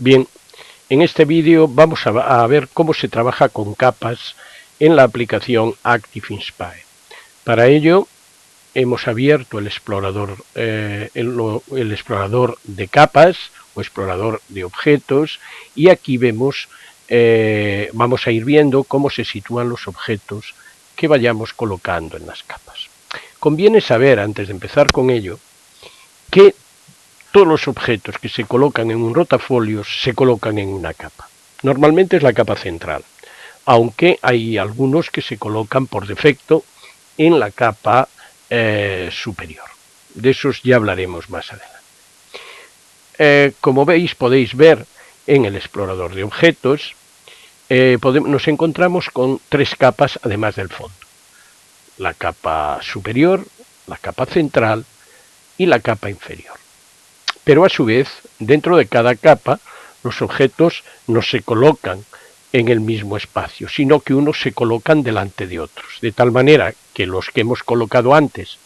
Bien, en este vídeo vamos a ver cómo se trabaja con capas en la aplicación ActiveInspire. Para ello hemos abierto el explorador, el explorador de capas o explorador de objetos, y aquí vemos, vamos a ir viendo cómo se sitúan los objetos que vayamos colocando en las capas. Conviene saber, antes de empezar con ello, que todos los objetos que se colocan en un rotafolios se colocan en una capa. Normalmente es la capa central, aunque hay algunos que se colocan por defecto en la capa superior. De esos ya hablaremos más adelante. Como veis, podéis ver en el explorador de objetos, nos encontramos con tres capas además del fondo. La capa superior, la capa central y la capa inferior. Pero a su vez, dentro de cada capa, los objetos no se colocan en el mismo espacio, sino que unos se colocan delante de otros, de tal manera que los que hemos colocado antes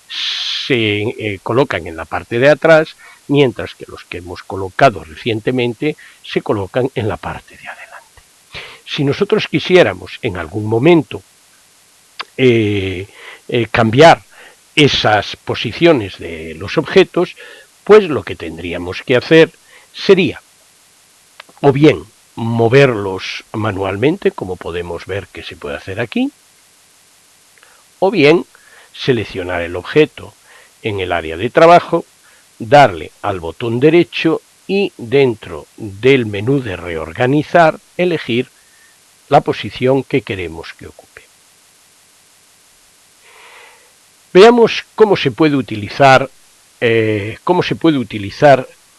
se colocan en la parte de atrás, mientras que los que hemos colocado recientemente se colocan en la parte de adelante. Si nosotros quisiéramos en algún momento cambiar esas posiciones de los objetos, pues lo que tendríamos que hacer sería o bien moverlos manualmente, como podemos ver que se puede hacer aquí, o bien seleccionar el objeto en el área de trabajo, darle al botón derecho y dentro del menú de reorganizar elegir la posición que queremos que ocupe. Veamos cómo se puede utilizar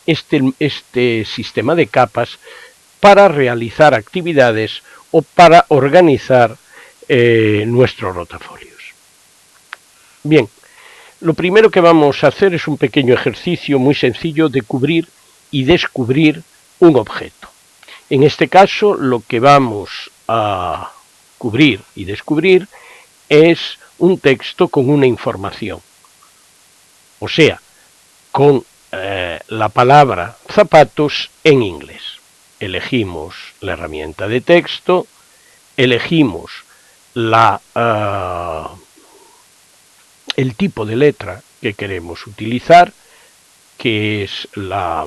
este sistema de capas para realizar actividades o para organizar nuestros rotafolios. Bien, lo primero que vamos a hacer es un pequeño ejercicio muy sencillo de cubrir y descubrir un objeto. En este caso, lo que vamos a cubrir y descubrir es un texto con una información, o sea, con la palabra zapatos en inglés. Elegimos la herramienta de texto, elegimos el tipo de letra que queremos utilizar, que es la...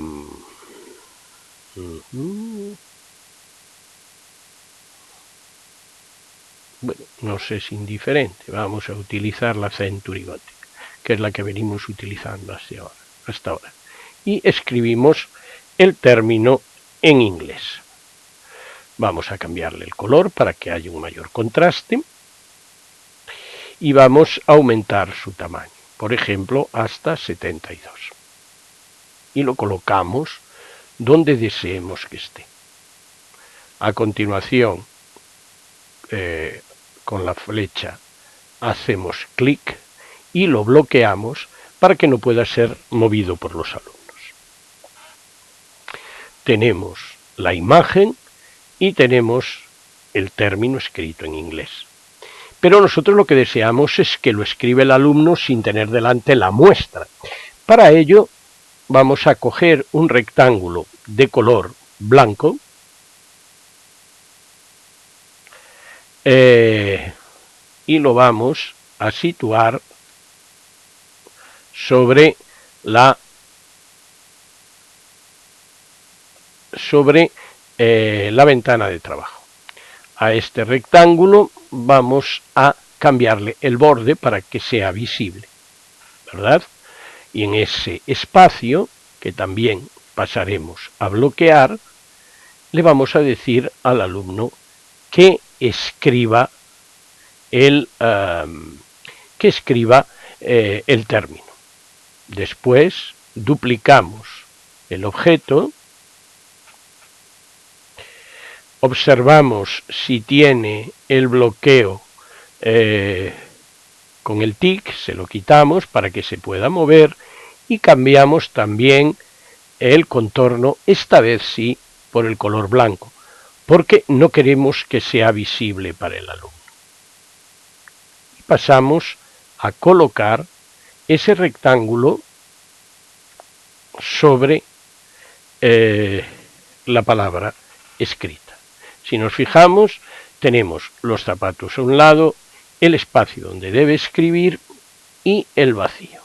Bueno, nos es indiferente, vamos a utilizar la Century Gothic, que es la que venimos utilizando hasta ahora. Y escribimos el término en inglés. Vamos a cambiarle el color para que haya un mayor contraste y vamos a aumentar su tamaño, por ejemplo, hasta 72. Y lo colocamos donde deseemos que esté. A continuación, con la flecha hacemos clic y lo bloqueamos para que no pueda ser movido por los alumnos. Tenemos la imagen y tenemos el término escrito en inglés. Pero nosotros lo que deseamos es que lo escriba el alumno sin tener delante la muestra. Para ello vamos a coger un rectángulo de color blanco y lo vamos a situar sobre la ventana de trabajo. A este rectángulo vamos a cambiarle el borde para que sea visible, ¿verdad? Y en ese espacio, que también pasaremos a bloquear, le vamos a decir al alumno que escriba el término. Después duplicamos el objeto, observamos si tiene el bloqueo con el tic, se lo quitamos para que se pueda mover y cambiamos también el contorno, esta vez sí, por el color blanco, porque no queremos que sea visible para el alumno. Y pasamos a colocar ese rectángulo sobre la palabra escrita. Si nos fijamos, tenemos los zapatos a un lado, el espacio donde debe escribir y el vacío.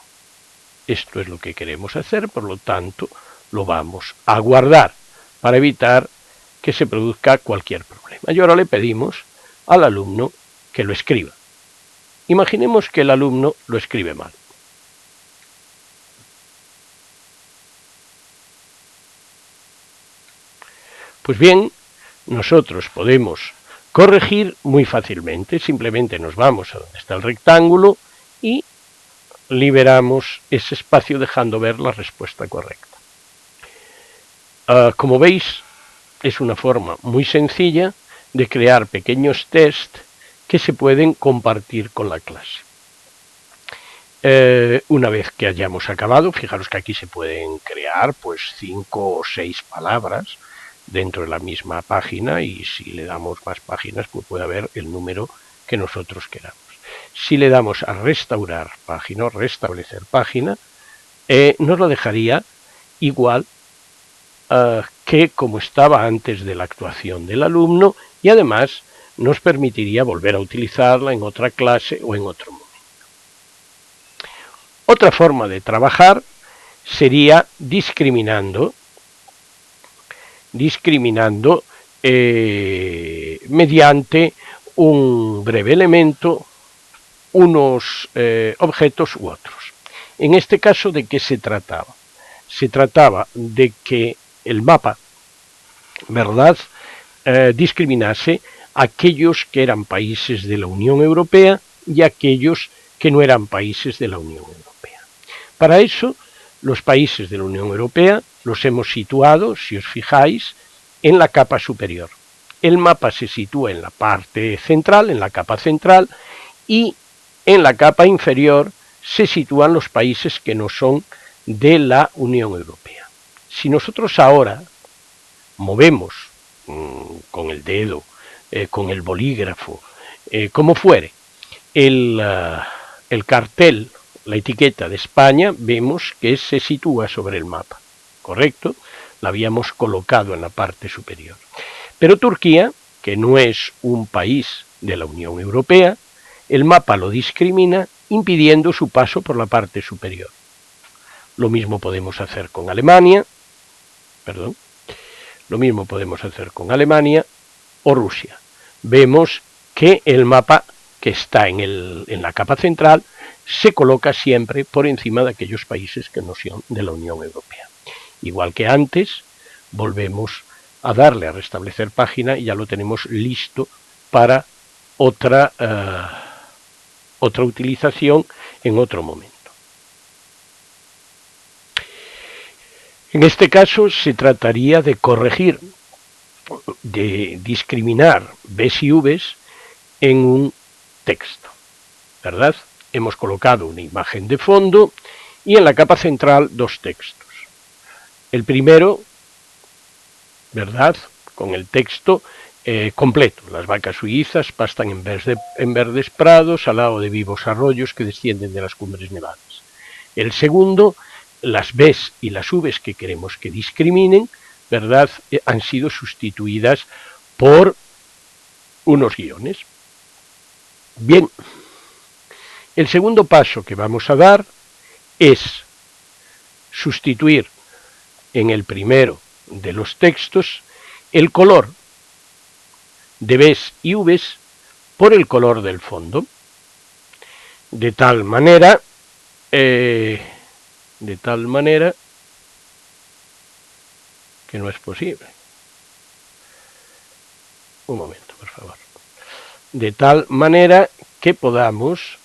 Esto es lo que queremos hacer, por lo tanto, lo vamos a guardar para evitar que se produzca cualquier problema. Y ahora le pedimos al alumno que lo escriba. Imaginemos que el alumno lo escribe mal. Pues bien, nosotros podemos corregir muy fácilmente. Simplemente nos vamos a donde está el rectángulo y liberamos ese espacio dejando ver la respuesta correcta. Como veis, es una forma muy sencilla de crear pequeños test que se pueden compartir con la clase. Una vez que hayamos acabado, fijaros que aquí se pueden crear pues 5 o 6 palabras dentro de la misma página, y si le damos más páginas pues puede haber el número que nosotros queramos. Si le damos a restaurar página o restablecer página, nos lo dejaría igual que como estaba antes de la actuación del alumno, y además nos permitiría volver a utilizarla en otra clase o en otro momento. Otra forma de trabajar sería discriminando mediante un breve elemento unos objetos u otros. En este caso, ¿de qué se trataba? Se trataba de que el mapa, ¿verdad?, discriminase aquellos que eran países de la Unión Europea y aquellos que no eran países de la Unión Europea. Para eso, los países de la Unión Europea los hemos situado, si os fijáis, en la capa superior. El mapa se sitúa en la parte central, en la capa central, y en la capa inferior se sitúan los países que no son de la Unión Europea. Si nosotros ahora movemos con el dedo, con el bolígrafo, como fuere, el cartel, la etiqueta de España, vemos que se sitúa sobre el mapa, ¿correcto? La habíamos colocado en la parte superior. Pero Turquía, que no es un país de la Unión Europea, el mapa lo discrimina impidiendo su paso por la parte superior. Lo mismo podemos hacer con Alemania, o Rusia. Vemos que el mapa que está en la capa central se coloca siempre por encima de aquellos países que no son de la Unión Europea. Igual que antes, volvemos a darle a restablecer página y ya lo tenemos listo para otra utilización en otro momento. En este caso se trataría de corregir, de discriminar Bs y Vs en un texto, ¿verdad? Hemos colocado una imagen de fondo y en la capa central dos textos. El primero, ¿verdad?, con el texto completo. Las vacas suizas pastan en verdes prados al lado de vivos arroyos que descienden de las cumbres nevadas. El segundo, las Bs y las Vs que queremos que discriminen, ¿verdad?, han sido sustituidas por unos guiones. Bien, el segundo paso que vamos a dar es sustituir en el primero de los textos el color de Bs y Vs por el color del fondo, de tal manera que no es posible. Un momento, por favor. De tal manera que podamos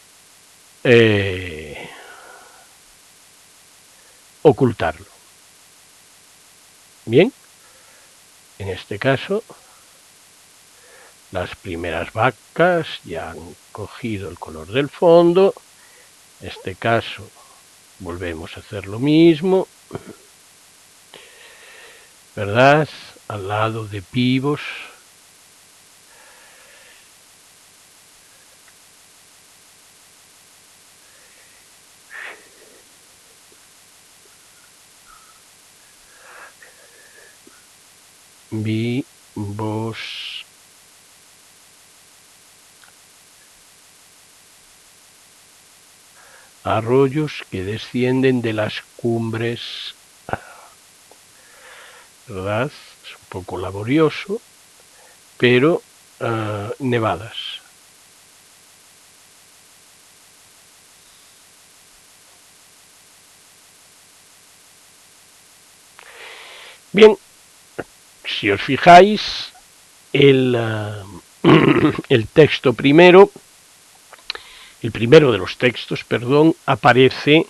ocultarlo. Bien, en este caso las primeras vacas ya han cogido el color del fondo. En este caso volvemos a hacer lo mismo, ¿verdad?, al lado de pivos. vivos arroyos que descienden de las cumbres, ¿verdad? Es un poco laborioso, pero nevadas. Bien, si os fijáis, el texto primero, el primero de los textos, perdón, aparece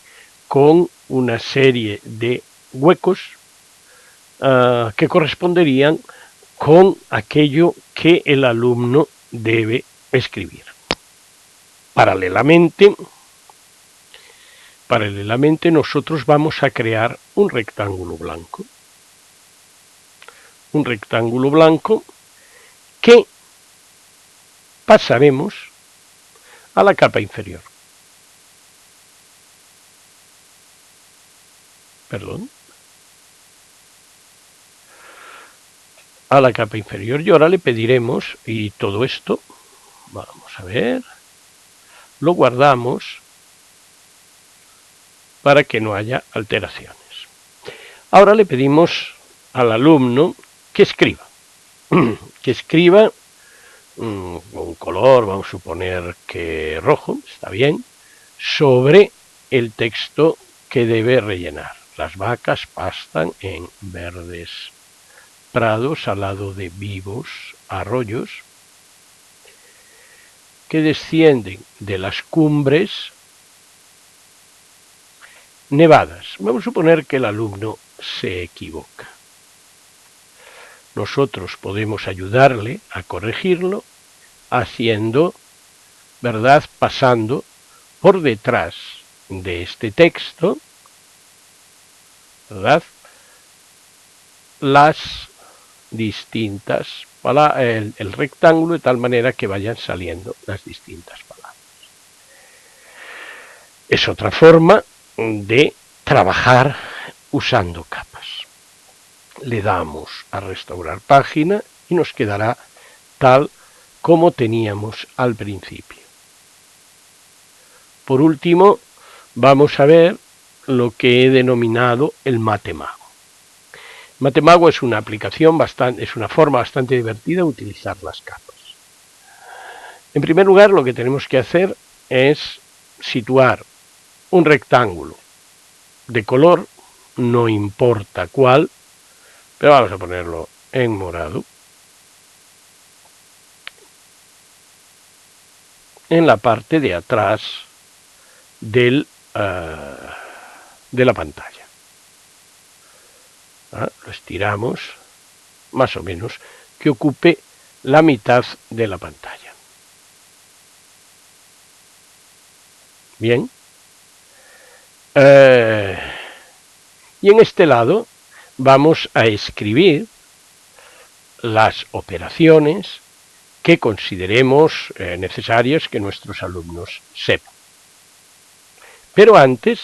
con una serie de huecos que corresponderían con aquello que el alumno debe escribir. Paralelamente, nosotros vamos a crear un rectángulo blanco. Un rectángulo blanco que pasaremos a la capa inferior. Perdón. A la capa inferior. Y ahora le pediremos, y todo esto, vamos a ver, lo guardamos para que no haya alteraciones. Ahora le pedimos al alumno que escriba. Que escriba un color, vamos a suponer que rojo, está bien, sobre el texto que debe rellenar. Las vacas pastan en verdes prados al lado de vivos arroyos que descienden de las cumbres nevadas. Vamos a suponer que el alumno se equivoca. Nosotros podemos ayudarle a corregirlo haciendo, ¿verdad?, pasando por detrás de este texto, ¿verdad?, las distintas palabras, el rectángulo, de tal manera que vayan saliendo las distintas palabras. Es otra forma de trabajar usando capas. Le damos a restaurar página y nos quedará tal como teníamos al principio. Por último, vamos a ver lo que he denominado el Matemago. Matemago es una aplicación es una forma bastante divertida de utilizar las capas. En primer lugar, lo que tenemos que hacer es situar un rectángulo de color, no importa cuál, pero vamos a ponerlo en morado, en la parte de atrás de la pantalla. Lo estiramos más o menos que ocupe la mitad de la pantalla. Bien. Y en este lado vamos a escribir las operaciones que consideremos necesarias que nuestros alumnos sepan. Pero antes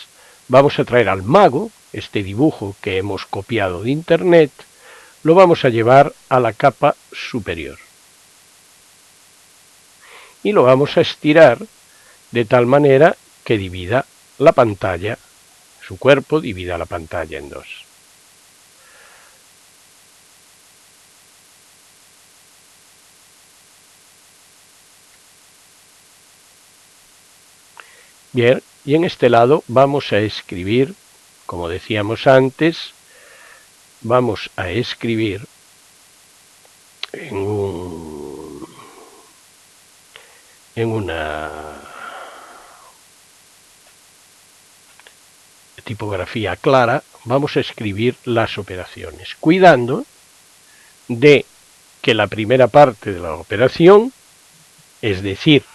vamos a traer al mago, este dibujo que hemos copiado de internet, lo vamos a llevar a la capa superior. Y lo vamos a estirar de tal manera que divida la pantalla, su cuerpo divida la pantalla en dos. Bien, y en este lado vamos a escribir, como decíamos antes, vamos a escribir en una tipografía clara, vamos a escribir las operaciones, cuidando de que la primera parte de la operación, es decir,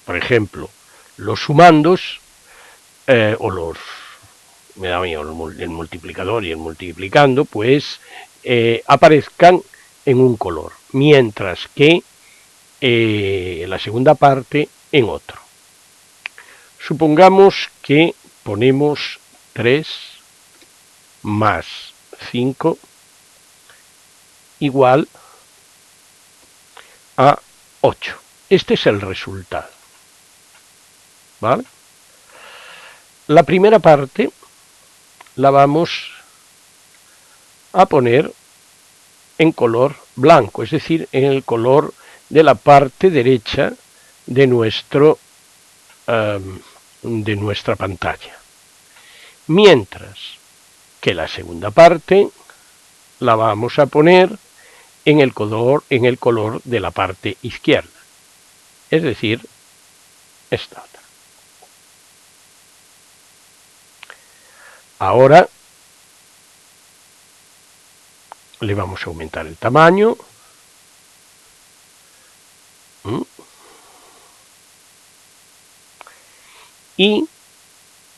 por ejemplo, los sumandos o los, me da miedo, el multiplicador y el multiplicando, pues aparezcan en un color, mientras que la segunda parte en otro. Supongamos que ponemos 3 más 5 igual a 8. Este es el resultado, ¿vale? La primera parte la vamos a poner en color blanco, es decir, en el color de la parte derecha de nuestra pantalla. Mientras que la segunda parte la vamos a poner en el color de la parte izquierda, es decir, esta otra. Ahora le vamos a aumentar el tamaño. Y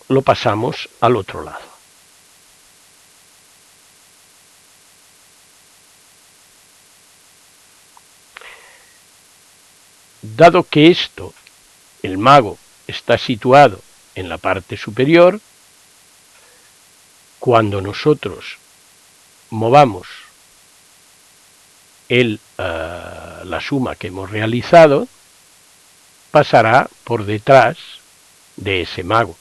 lo pasamos al otro lado. Dado que esto, el mago, está situado en la parte superior, cuando nosotros movamos la suma que hemos realizado, pasará por detrás de ese mago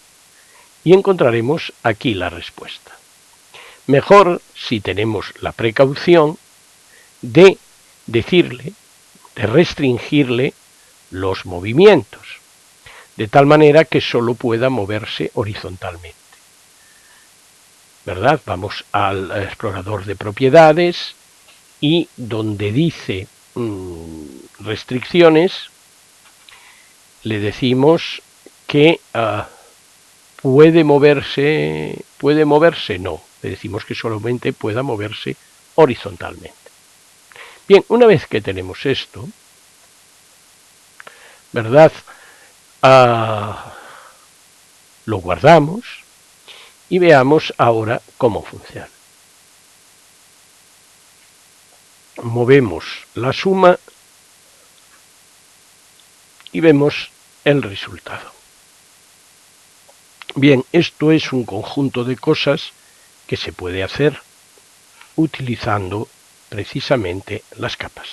y encontraremos aquí la respuesta. Mejor si tenemos la precaución de decirle, de restringirle los movimientos, de tal manera que solo pueda moverse horizontalmente. ¿Verdad? Vamos al explorador de propiedades y donde dice restricciones, le decimos que puede moverse, no, le decimos que solamente pueda moverse horizontalmente. Bien, una vez que tenemos esto, ¿verdad? Lo guardamos y veamos ahora cómo funciona. Movemos la suma y vemos el resultado. Bien, esto es un conjunto de cosas que se puede hacer utilizando precisamente las capas.